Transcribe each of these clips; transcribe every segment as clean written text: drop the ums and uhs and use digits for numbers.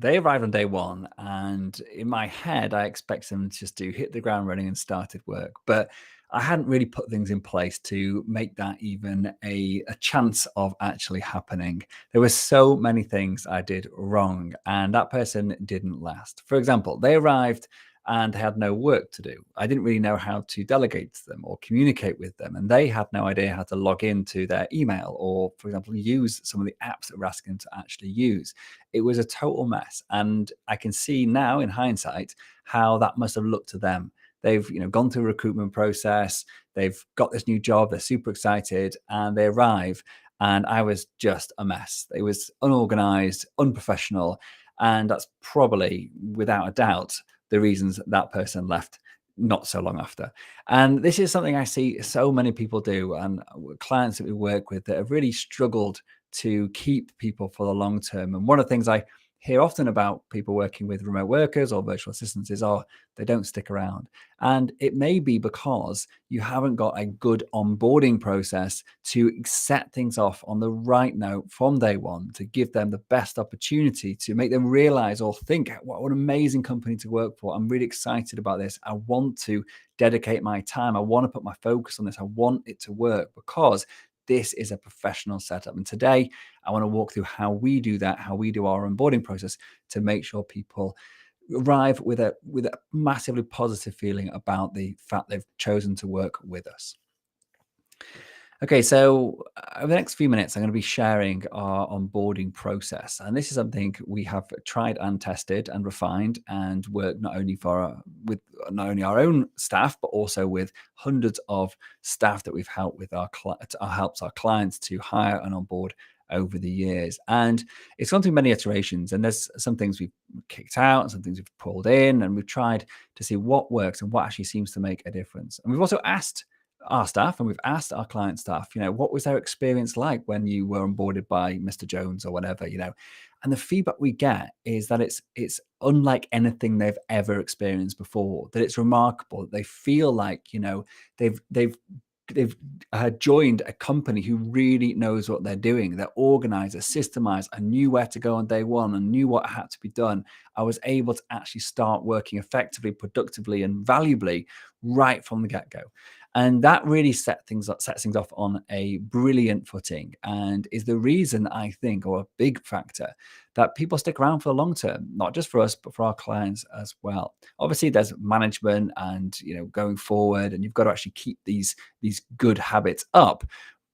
They arrived on day one, and in my head, I expect them just to hit the ground running and started work. But I hadn't really put things in place to make that even a chance of actually happening. There were so many things I did wrong, and that person didn't last. For example, they arrived and had no work to do. I didn't really know how to delegate to them or communicate with them, and they had no idea how to log into their email or, for example, use some of the apps that we're asking them to actually use. It was a total mess, and I can see now in hindsight how that must have looked to them. They've gone through a recruitment process, they've got this new job, they're super excited, and they arrive, and I was just a mess. It was unorganized, unprofessional, and that's probably, without a doubt, the reasons that person left not so long after. And this is something I see so many people do, and clients that we work with that have really struggled to keep people for the long term. And one of the things I hear often about people working with remote workers or virtual assistants is, oh, they don't stick around. And it may be because you haven't got a good onboarding process to set things off on the right note from day one, to give them the best opportunity, to make them realize or think, what an amazing company to work for. I'm really excited about this. I want to dedicate my time. I want to put my focus on this. I want it to work because this is a professional setup. And today, I want to walk through how we do that, how we do our onboarding process to make sure people arrive with a massively positive feeling about the fact they've chosen to work with us. Okay, so over the next few minutes, I'm going to be sharing our onboarding process. And this is something we have tried and tested and refined and worked not only with not only our own staff, but also with hundreds of staff that we've helped with helps our clients to hire and onboard over the years. And it's gone through many iterations, and there's some things we've kicked out and some things we've pulled in, and we've tried to see what works and what actually seems to make a difference. And we've also asked our staff and we've asked our client staff, what was their experience like when you were onboarded by Mr. Jones or whatever, and the feedback we get is that it's unlike anything they've ever experienced before, that it's remarkable, that they feel like, they've joined a company who really knows what they're doing. They're organized, they're systemized. I knew where to go on day one and knew what had to be done. I was able to actually start working effectively, productively, and valuably right from the get-go. And that really sets things off on a brilliant footing, and is the reason, I think, or a big factor, that people stick around for the long term, not just for us, but for our clients as well. Obviously, there's management and going forward, and you've got to actually keep these good habits up.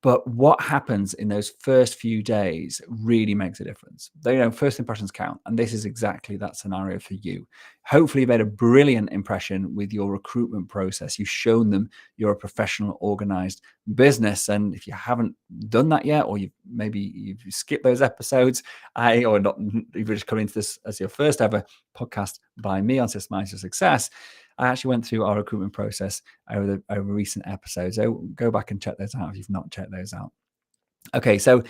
But what happens in those first few days really makes a difference. First impressions count, and this is exactly that scenario for you. Hopefully, you've made a brilliant impression with your recruitment process. You've shown them you're a professional, organized business, and if you haven't done that yet, or you've skipped those episodes, or not, you've just come into this as your first ever podcast by me on Systemize Your Success. I actually went through our recruitment process over recent episodes. So go back and check those out if you've not checked those out. Okay, so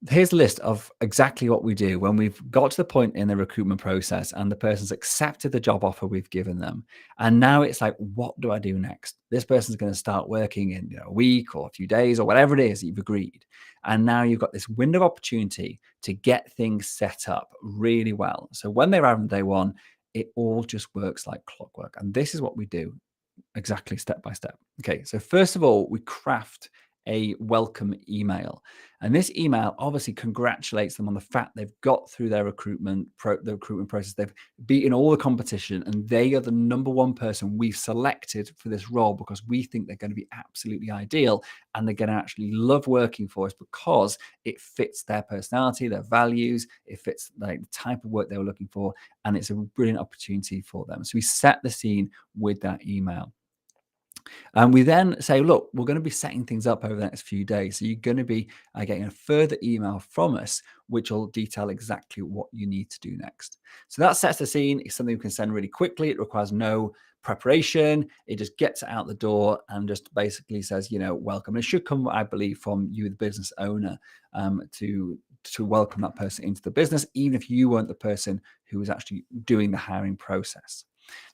here's a list of exactly what we do when we've got to the point in the recruitment process and the person's accepted the job offer we've given them. And now it's like, what do I do next? This person's going to start working in a week or a few days or whatever it is that you've agreed. And now you've got this window of opportunity to get things set up really well. So when they arrive on day one, it all just works like clockwork. And this is what we do exactly step by step. Okay, so first of all, we craft a welcome email. And this email obviously congratulates them on the fact they've got through their recruitment process. They've beaten all the competition, and they are the number one person we've selected for this role because we think they're going to be absolutely ideal and they're going to actually love working for us because it fits their personality, their values, it fits like the type of work they were looking for, and it's a brilliant opportunity for them. So we set the scene with that email. And we then say, look, we're going to be setting things up over the next few days. So you're going to be getting a further email from us, which will detail exactly what you need to do next. So that sets the scene. It's something we can send really quickly. It requires no preparation. It just gets it out the door and just basically says, welcome. And it should come, I believe, from you, the business owner, to welcome that person into the business, even if you weren't the person who was actually doing the hiring process.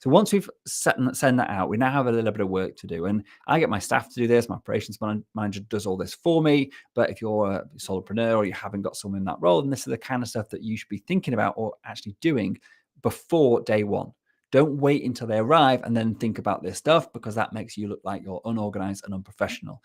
So once we've send that out, we now have a little bit of work to do. And I get my staff to do this. My operations manager does all this for me. But if you're a solopreneur or you haven't got someone in that role, then this is the kind of stuff that you should be thinking about or actually doing before day one. Don't wait until they arrive and then think about this stuff, because that makes you look like you're unorganized and unprofessional.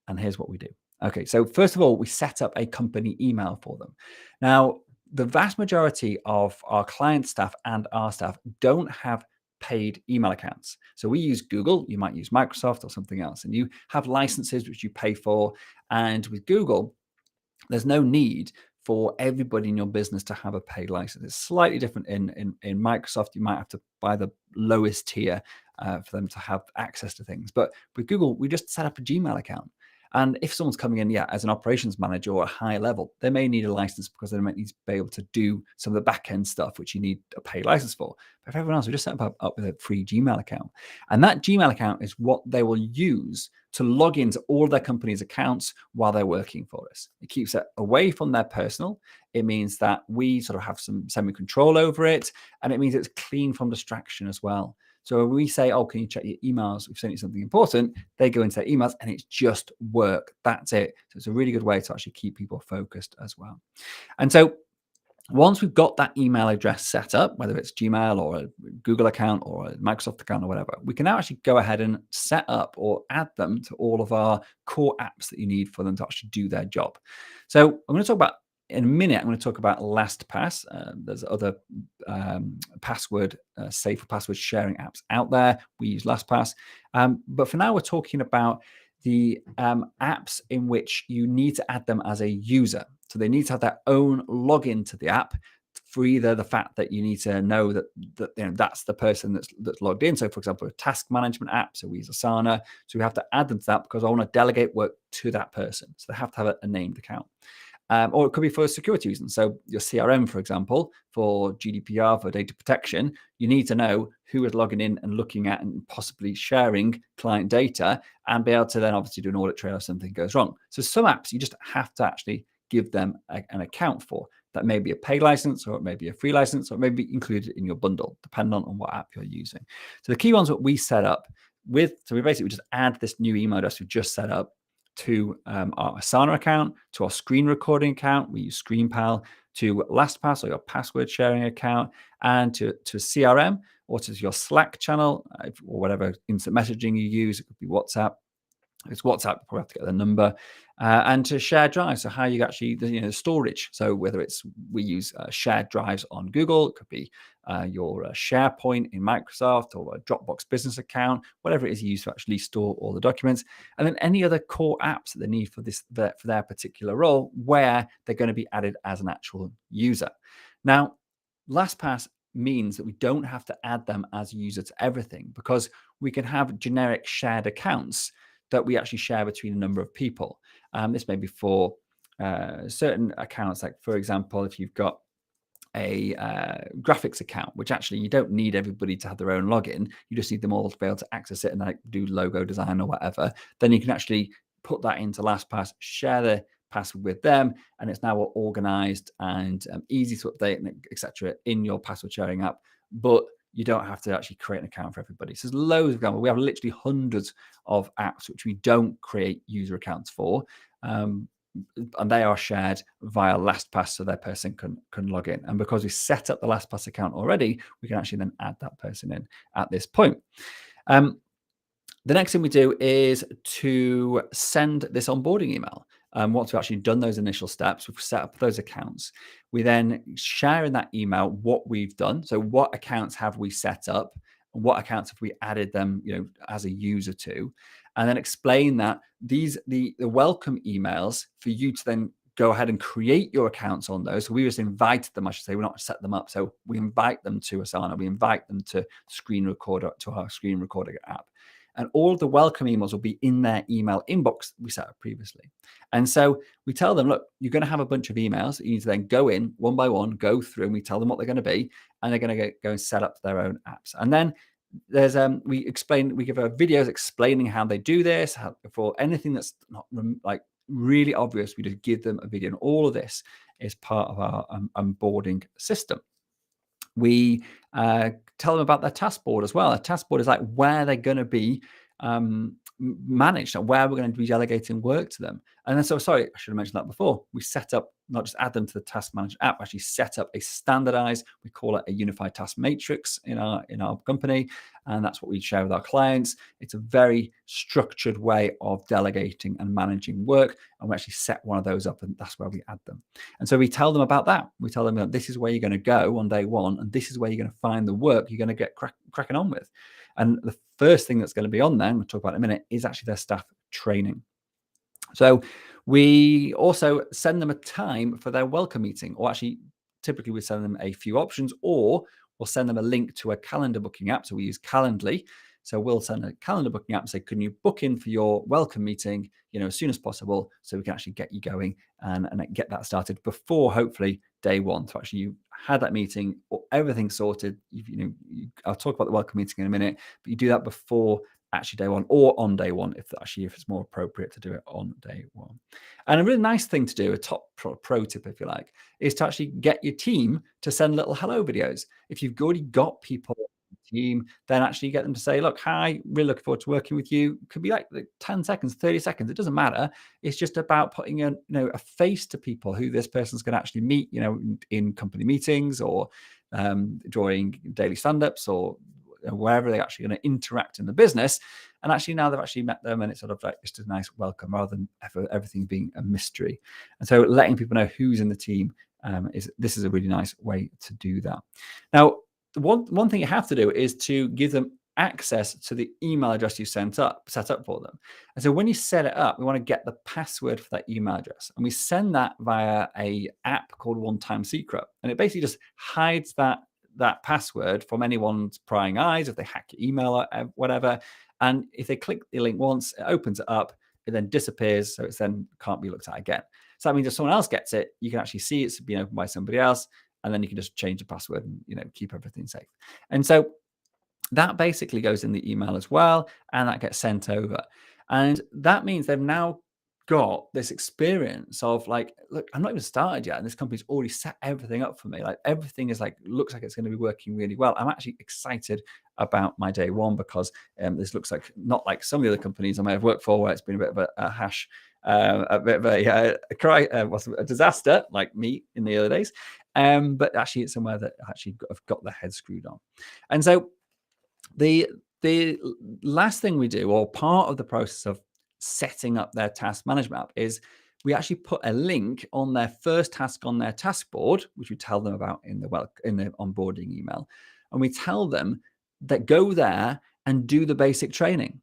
And here's what we do. Okay, so first of all, we set up a company email for them. Now, the vast majority of our client staff and our staff don't have paid email accounts. So we use Google, you might use Microsoft or something else, and you have licenses which you pay for. And with Google, there's no need for everybody in your business to have a paid license. It's slightly different in Microsoft. You might have to buy the lowest tier for them to have access to things. But with Google, we just set up a Gmail account. And if someone's coming in, as an operations manager or a high level, they may need a license because they might need to be able to do some of the back end stuff, which you need a paid license for. But for everyone else, we just set up with a free Gmail account. And that Gmail account is what they will use to log into all of their company's accounts while they're working for us. It keeps it away from their personal. It means that we sort of have some semi-control over it. And it means it's clean from distraction as well. So when we say, oh, can you check your emails? We've sent you something important. They go into their emails and it's just work. That's it. So it's a really good way to actually keep people focused as well. And so once we've got that email address set up, whether it's Gmail or a Google account or a Microsoft account or whatever, we can now actually go ahead and set up or add them to all of our core apps that you need for them to actually do their job. So I'm going to talk about, in a minute, I'm going to talk about LastPass. There's other safer password sharing apps out there. We use LastPass. But for now, we're talking about the apps in which you need to add them as a user. So they need to have their own login to the app for either the fact that you need to know that that's the person that's logged in. So for example, a task management app, so we use Asana. So we have to add them to that because I want to delegate work to that person. So they have to have a named account. Or it could be for security reasons. So your CRM, for example, for GDPR, for data protection, you need to know who is logging in and looking at and possibly sharing client data and be able to then obviously do an audit trail if something goes wrong. So some apps you just have to actually give them an account for. That may be a paid license, or it may be a free license, or it may be included in your bundle, depending on what app you're using. So the key ones that we set up with, so we basically just add this new email address we just set up to our Asana account, to our screen recording account. We use ScreenPal, to LastPass or your password sharing account, and to CRM or to your Slack channel or whatever instant messaging you use. It could be WhatsApp. If it's WhatsApp, you probably have to get the number. And to share drives, so how you actually, the storage. So whether it's, we use shared drives on Google, it could be your SharePoint in Microsoft or a Dropbox business account, whatever it is you use to actually store all the documents. And then any other core apps that they need for their particular role, where they're going to be added as an actual user. Now, LastPass means that we don't have to add them as a user to everything, because we can have generic shared accounts that we actually share between a number of people. This may be for certain accounts, like for example, if you've got a graphics account, which actually you don't need everybody to have their own login. You just need them all to be able to access it and like do logo design or whatever. Then you can actually put that into LastPass, share the password with them, and it's now all organized and easy to update, and etc. in your password sharing app. But you don't have to actually create an account for everybody. So there's loads of examples. We have literally hundreds of apps which we don't create user accounts for. And they are shared via LastPass, so their person can log in. And because we set up the LastPass account already, we can actually then add that person in at this point. The next thing we do is to send this onboarding email. Once we've actually done those initial steps, we've set up those accounts. We then share in that email what we've done. So what accounts have we set up? What accounts have we added them, as a user to? And then explain that the welcome emails for you to then go ahead and create your accounts on those. So we just invited them, I should say, we're not set them up. So we invite them to Asana, we invite them to screen recorder, to our screen recording app. And all of the welcome emails will be in their email inbox we set up previously. And so we tell them, look, you're going to have a bunch of emails that you need to then go in one by one, go through, and we tell them what they're going to be, and they're going to go and set up their own apps. And then there's we give videos explaining how they do this. For anything that's not like really obvious, we just give them a video. And all of this is part of our onboarding system. We tell them about their task board as well. A task board is like where they're going to be managed, and where we're going to be delegating work to them. And then, so sorry, I should have mentioned that before. We set up, not just add them to the task manager app, actually set up a standardized, we call it a unified task matrix in our company. And that's what we share with our clients. It's a very structured way of delegating and managing work. And we actually set one of those up, and that's where we add them. And so we tell them about that. We tell them that this is where you're going to go on day one, and this is where you're going to find the work you're going to get cracking on with. And the first thing that's going to be on there, and we'll talk about in a minute, is actually their staff training. So we also send them a time for their welcome meeting, or actually typically we send them a few options, or we'll send them a link to a calendar booking app. So we use Calendly. So we'll send a calendar booking app and say, can you book in for your welcome meeting, as soon as possible, so we can actually get you going and get that started before, hopefully, day one. So actually you had that meeting, or everything sorted. I'll talk about the welcome meeting in a minute, but you do that before actually day one, or on day one, if it's more appropriate to do it on day one. And a really nice thing to do, a top pro tip, if you like, is to actually get your team to send little hello videos. If you've already got people on the team, then actually get them to say, look, hi, really looking forward to working with you. It could be like 10 seconds, 30 seconds. It doesn't matter. It's just about putting a face to people who this person's going to actually meet, in company meetings, or during daily stand-ups, or wherever they're actually going to interact in the business. And actually now they've actually met them, and it's sort of like just a nice welcome, rather than everything being a mystery. And so letting people know who's in the team this is a really nice way to do that. Now, the one thing you have to do is to give them access to the email address you set up for them. And so when you set it up, we want to get the password for that email address, and we send that via a app called One Time Secret. And it basically just hides that password from anyone's prying eyes if they hack your email or whatever. And if they click the link once, it opens it up, it then disappears, so it then can't be looked at again. So that means if someone else gets it, you can actually see it's being opened by somebody else, and then you can just change the password and keep everything safe. And so that basically goes in the email as well, and that gets sent over. And that means they've now got this experience of like, look, I'm not even started yet, and this company's already set everything up for me. Like everything is looks like it's going to be working really well. I'm actually excited about my day one, because this looks like not like some of the other companies I may have worked for, where it's been a bit of a hash, a bit of a disaster, like me in the early days. But actually, it's somewhere that actually have got their head screwed on. And so the last thing we do, or part of the process of setting up their task management app, is we actually put a link on their first task on their task board, which we tell them about in the onboarding email. And we tell them that go there and do the basic training.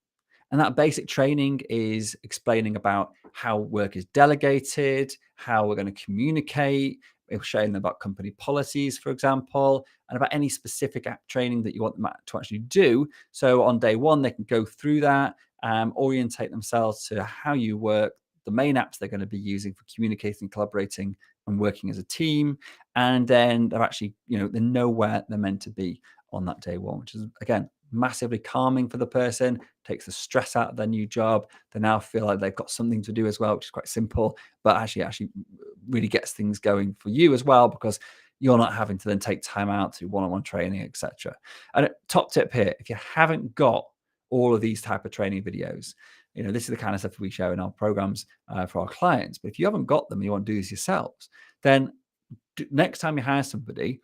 And that basic training is explaining about how work is delegated, how we're going to communicate. We're showing them about company policies, for example, and about any specific app training that you want them to actually do. So on day one, they can go through that, orientate themselves to how you work, the main apps they're going to be using for communicating, collaborating, and working as a team. And then they're actually, they know where they're meant to be on that day one, which is, again, massively calming for the person, takes the stress out of their new job. They now feel like they've got something to do as well, which is quite simple, but actually really gets things going for you as well, because you're not having to then take time out to one-on-one training, etc. And a top tip here, if you haven't got all of these type of training videos, this is the kind of stuff we show in our programs for our clients. But if you haven't got them and you want to do this yourselves, then next time you hire somebody,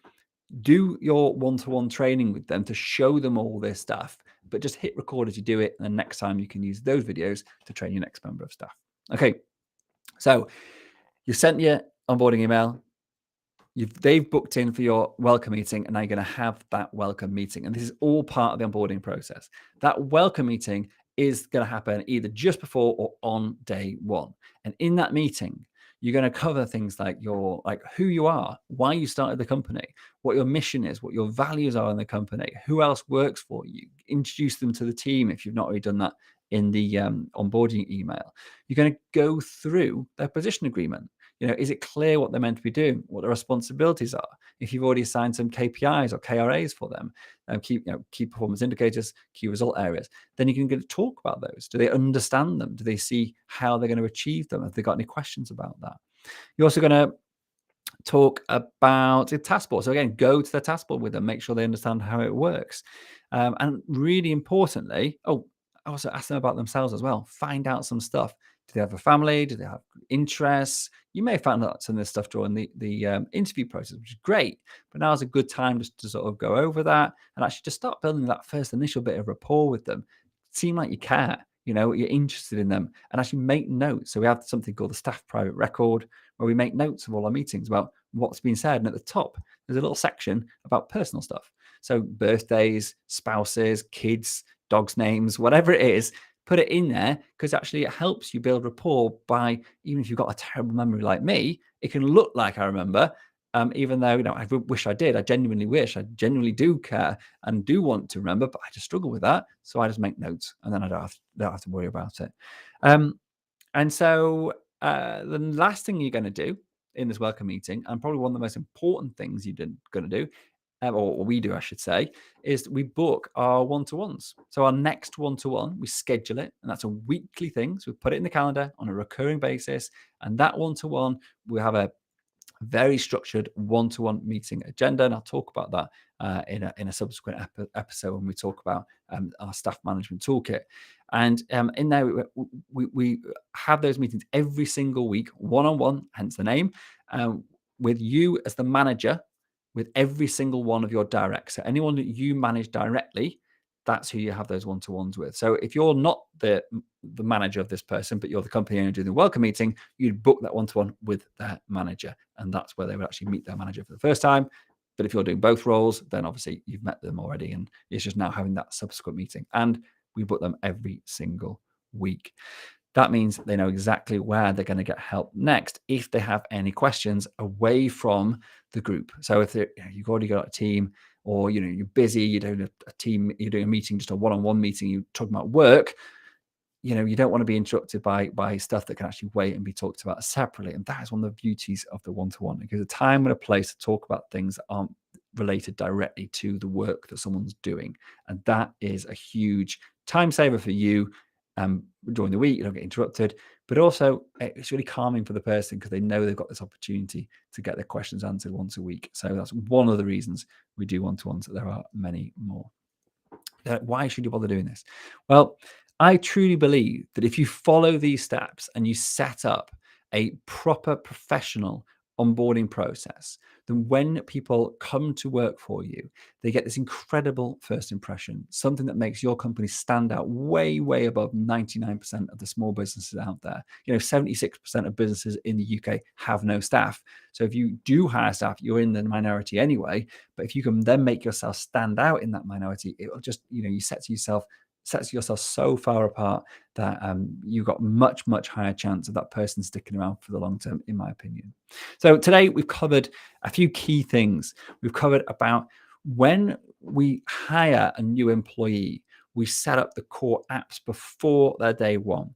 do your one-to-one training with them to show them all this stuff, but just hit record as you do it. And then next time you can use those videos to train your next member of staff. Okay. So you sent your onboarding email. They've booked in for your welcome meeting, and now you're going to have that welcome meeting. And this is all part of the onboarding process. That welcome meeting is going to happen either just before or on day one. And in that meeting, you're going to cover things like who you are, why you started the company, what your mission is, what your values are in the company, who else works for you, introduce them to the team if you've not already done that in the onboarding email. You're going to go through their position agreement. Is it clear what they're meant to be doing, what their responsibilities are? If you've already assigned some KPIs or KRAs for them, key performance indicators, key result areas, then you can get to talk about those. Do they understand them? Do they see how they're going to achieve them? Have they got any questions about that? You're also going to talk about the task board. So again, go to the task board with them, make sure they understand how it works. And really importantly, also ask them about themselves as well. Find out some stuff. Do they have a family? Do they have interests? You may find out some of this stuff during the interview process, which is great. But now is a good time just to sort of go over that and actually just start building that first initial bit of rapport with them. Seem like you care, you're interested in them, and actually make notes. So we have something called the staff private record, where we make notes of all our meetings about what's been said. And at the top, there's a little section about personal stuff. So birthdays, spouses, kids, dogs' names, whatever it is, put it in there, because actually it helps you build rapport by, even if you've got a terrible memory like me, it can look like I remember. Even though, I wish I did. I genuinely do care and do want to remember, but I just struggle with that. So I just make notes, and then I don't have to worry about it. And so the last thing you're going to do in this welcome meeting, and probably one of the most important things you're going to do, or we do, I should say, is we book our one-to-ones. So our next one-to-one, we schedule it, and that's a weekly thing. So we put it in the calendar on a recurring basis, and that one-to-one, we have a very structured one-to-one meeting agenda, and I'll talk about that in a subsequent episode when we talk about our staff management toolkit. And in there, we have those meetings every single week, one-on-one, hence the name, with you as the manager, with every single one of your directs. So anyone that you manage directly, that's who you have those one-to-ones with. So if you're not the manager of this person, but you're the company owner doing the welcome meeting, you'd book that one-to-one with their manager. And that's where they would actually meet their manager for the first time. But if you're doing both roles, then obviously you've met them already, and it's just now having that subsequent meeting. And we book them every single week. That means they know exactly where they're going to get help next if they have any questions away from the group. So if you've already got a team, or you're busy, you're doing a team, you're doing a meeting, just a one-on-one meeting, you're talking about work, you don't want to be interrupted by stuff that can actually wait and be talked about separately. And that is one of the beauties of the one-to-one. It gives a time and a place to talk about things that aren't related directly to the work that someone's doing. And that is a huge time saver for you. During the week, you don't get interrupted, but also it's really calming for the person, because they know they've got this opportunity to get their questions answered once a week. So that's one of the reasons we do one-to-ones. There are many more. Why should you bother doing this? Well, I truly believe that if you follow these steps and you set up a proper professional onboarding process, then when people come to work for you, they get this incredible first impression, something that makes your company stand out way, way above 99% of the small businesses out there. 76% of businesses in the UK have no staff. So if you do hire staff, you're in the minority anyway. But if you can then make yourself stand out in that minority, it will just, you sets yourself so far apart that you've got much, much higher chance of that person sticking around for the long term, in my opinion. So today we've covered a few key things. We've covered about when we hire a new employee, we set up the core apps before their day one.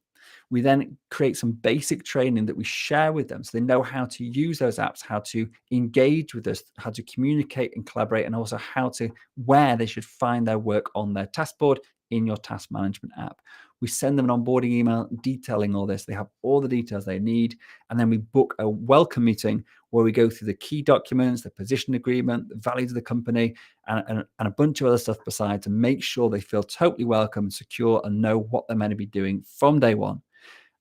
We then create some basic training that we share with them so they know how to use those apps, how to engage with us, how to communicate and collaborate, and also where they should find their work on their task board in your task management app. We send them an onboarding email detailing all this. They have all the details they need. And then we book a welcome meeting where we go through the key documents, the position agreement, the values of the company, and a bunch of other stuff beside, to make sure they feel totally welcome and secure and know what they're meant to be doing from day one.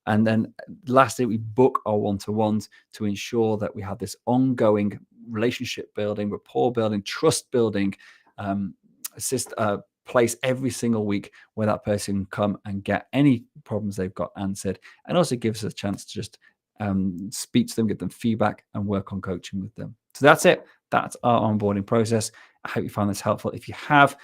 And then lastly, we book our one-to-ones to ensure that we have this ongoing relationship building, rapport building, trust building place every single week where that person can come and get any problems they've got answered, and also gives us a chance to just speak to them, give them feedback, and work on coaching with them. So that's it. That's our onboarding process. I hope you found this helpful. If you have,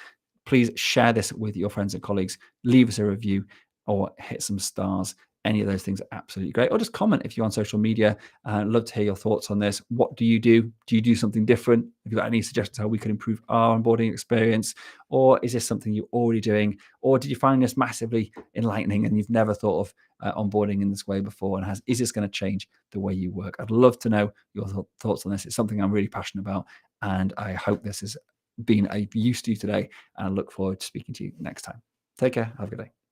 please share this with your friends and colleagues. Leave us a review or hit some stars. Any of those things are absolutely great. Or just comment if you're on social media. I'd love to hear your thoughts on this. What do you do? Do you do something different? Have you got any suggestions how we can improve our onboarding experience? Or is this something you're already doing? Or did you find this massively enlightening and you've never thought of onboarding in this way before? And is this going to change the way you work? I'd love to know your thoughts on this. It's something I'm really passionate about. And I hope this has been a use to you today. And I look forward to speaking to you next time. Take care. Have a good day.